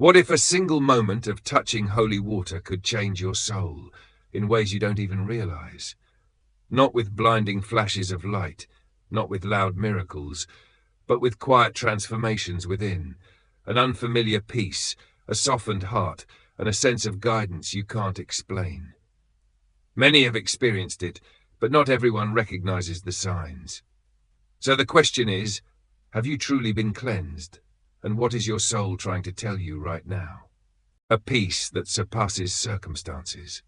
What if a single moment of touching holy water could change your soul in ways you don't even realize? Not with blinding flashes of light, not with loud miracles, but with quiet transformations within, an unfamiliar peace, a softened heart, and a sense of guidance you can't explain. Many have experienced it, but not everyone recognizes the signs. So the question is, have you truly been cleansed? And what is your soul trying to tell you right now? A peace that surpasses circumstances.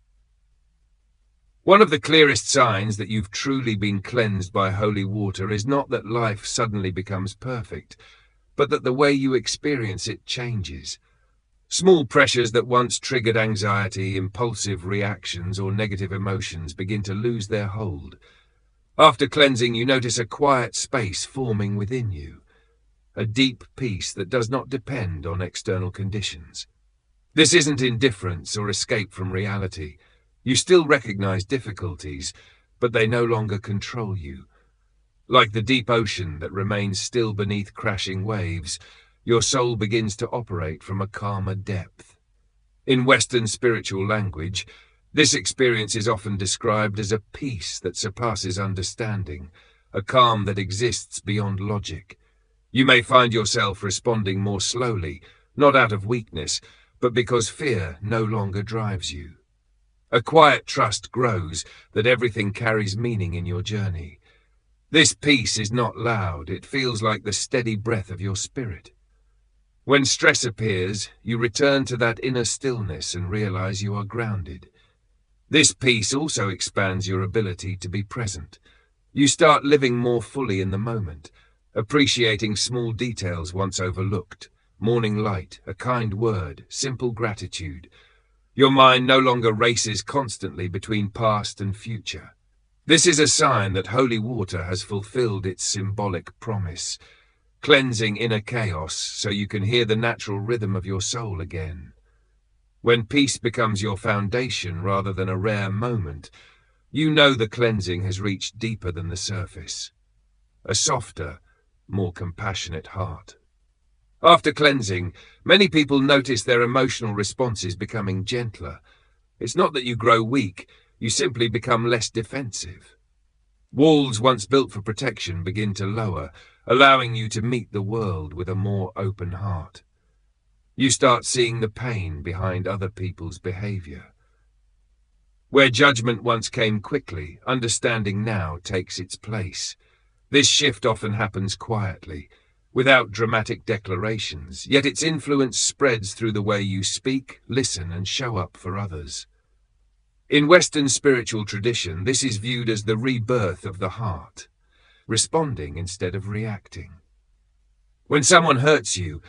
One of the clearest signs that you've truly been cleansed by holy water is not that life suddenly becomes perfect, but that the way you experience it changes. Small pressures that once triggered anxiety, impulsive reactions, or negative emotions begin to lose their hold. After cleansing, you notice a quiet space forming within you. A deep peace that does not depend on external conditions. This isn't indifference or escape from reality. You still recognize difficulties, but they no longer control you. Like the deep ocean that remains still beneath crashing waves, your soul begins to operate from a calmer depth. In Western spiritual language, this experience is often described as a peace that surpasses understanding, a calm that exists beyond logic. You may find yourself responding more slowly, not out of weakness, but because fear no longer drives you. A quiet trust grows that everything carries meaning in your journey. This peace is not loud, it feels like the steady breath of your spirit. When stress appears, you return to that inner stillness and realize you are grounded. This peace also expands your ability to be present. You start living more fully in the moment, appreciating small details once overlooked, morning light, a kind word, simple gratitude. Your mind no longer races constantly between past and future. This is a sign that holy water has fulfilled its symbolic promise, cleansing inner chaos so you can hear the natural rhythm of your soul again. When peace becomes your foundation rather than a rare moment, you know the cleansing has reached deeper than the surface. A softer, more compassionate heart. After cleansing, many people notice their emotional responses becoming gentler. It's not that you grow weak, you simply become less defensive. Walls once built for protection begin to lower, allowing you to meet the world with a more open heart. You start seeing the pain behind other people's behavior. Where judgment once came quickly, understanding now takes its place. This shift often happens quietly, without dramatic declarations, yet its influence spreads through the way you speak, listen, and show up for others. In Western spiritual tradition, this is viewed as the rebirth of the heart, responding instead of reacting. When someone hurts you,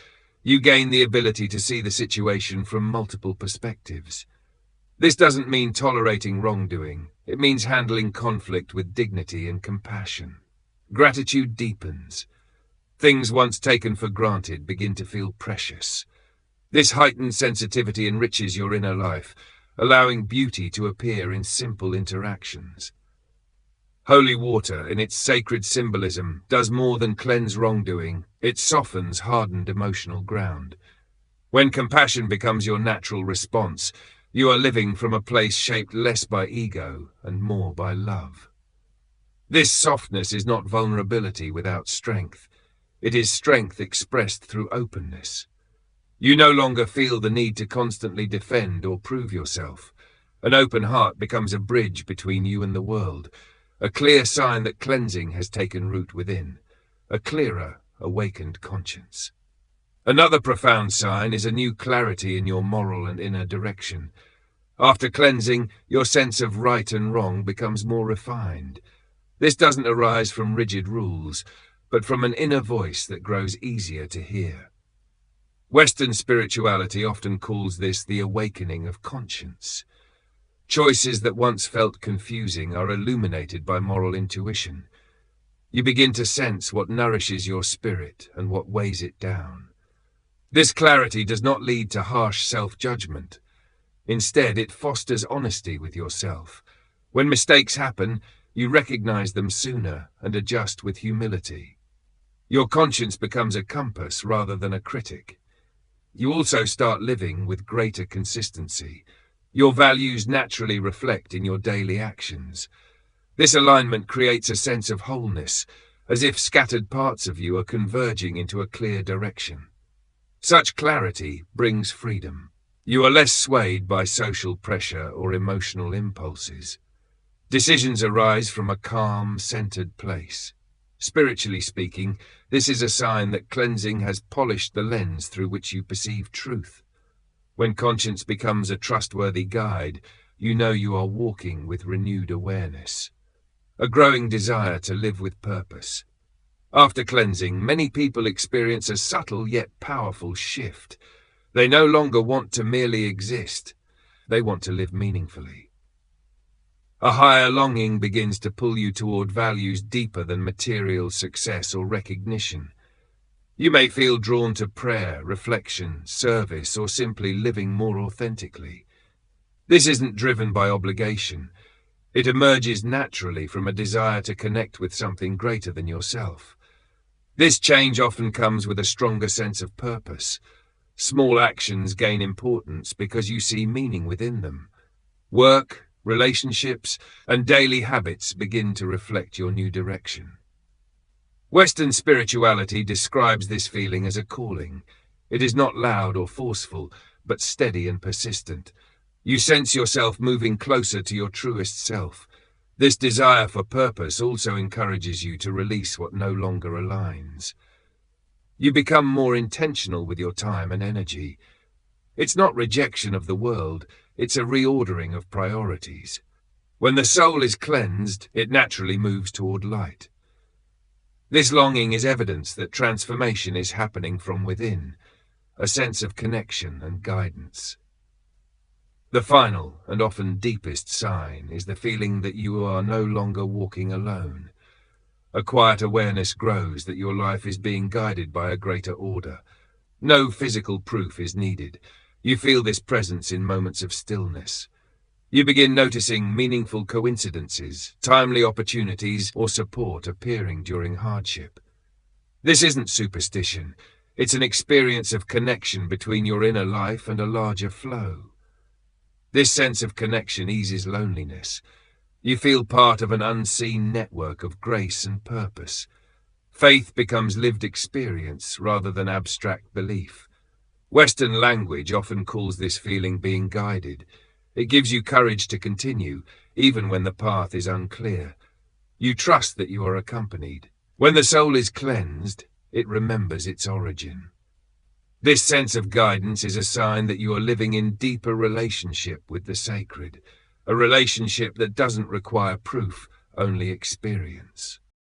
you gain the ability to see the situation from multiple perspectives. This doesn't mean tolerating wrongdoing, it means handling conflict with dignity and compassion. Gratitude deepens. Things once taken for granted begin to feel precious. This heightened sensitivity enriches your inner life, allowing beauty to appear in simple interactions. Holy water, in its sacred symbolism, does more than cleanse wrongdoing, it softens hardened emotional ground. When compassion becomes your natural response, you are living from a place shaped less by ego and more by love. This softness is not vulnerability without strength. It is strength expressed through openness. You no longer feel the need to constantly defend or prove yourself. An open heart becomes a bridge between you and the world, a clear sign that cleansing has taken root within, a clearer, awakened conscience. Another profound sign is a new clarity in your moral and inner direction. After cleansing, your sense of right and wrong becomes more refined. This doesn't arise from rigid rules, but from an inner voice that grows easier to hear. Western spirituality often calls this the awakening of conscience. Choices that once felt confusing are illuminated by moral intuition. You begin to sense what nourishes your spirit and what weighs it down. This clarity does not lead to harsh self-judgment. Instead, it fosters honesty with yourself. When mistakes happen, you recognize them sooner and adjust with humility. Your conscience becomes a compass rather than a critic. You also start living with greater consistency. Your values naturally reflect in your daily actions. This alignment creates a sense of wholeness, as if scattered parts of you are converging into a clear direction. Such clarity brings freedom. You are less swayed by social pressure or emotional impulses. Decisions arise from a calm, centered place. Spiritually speaking, this is a sign that cleansing has polished the lens through which you perceive truth. When conscience becomes a trustworthy guide, you know you are walking with renewed awareness. A growing desire to live with purpose. After cleansing, many people experience a subtle yet powerful shift. They no longer want to merely exist. They want to live meaningfully. A higher longing begins to pull you toward values deeper than material success or recognition. You may feel drawn to prayer, reflection, service, or simply living more authentically. This isn't driven by obligation. It emerges naturally from a desire to connect with something greater than yourself. This change often comes with a stronger sense of purpose. Small actions gain importance because you see meaning within them. Work, relationships, and daily habits begin to reflect your new direction. Western spirituality describes this feeling as a calling. It is not loud or forceful, but steady and persistent. You sense yourself moving closer to your truest self. This desire for purpose also encourages you to release what no longer aligns. You become more intentional with your time and energy. It's not rejection of the world, it's a reordering of priorities. When the soul is cleansed, it naturally moves toward light. This longing is evidence that transformation is happening from within, a sense of connection and guidance. The final and often deepest sign is the feeling that you are no longer walking alone. A quiet awareness grows that your life is being guided by a greater order. No physical proof is needed. You feel this presence in moments of stillness. You begin noticing meaningful coincidences, timely opportunities, or support appearing during hardship. This isn't superstition. It's an experience of connection between your inner life and a larger flow. This sense of connection eases loneliness. You feel part of an unseen network of grace and purpose. Faith becomes lived experience rather than abstract belief. Western language often calls this feeling being guided. It gives you courage to continue, even when the path is unclear. You trust that you are accompanied. When the soul is cleansed, it remembers its origin. This sense of guidance is a sign that you are living in deeper relationship with the sacred, a relationship that doesn't require proof, only experience.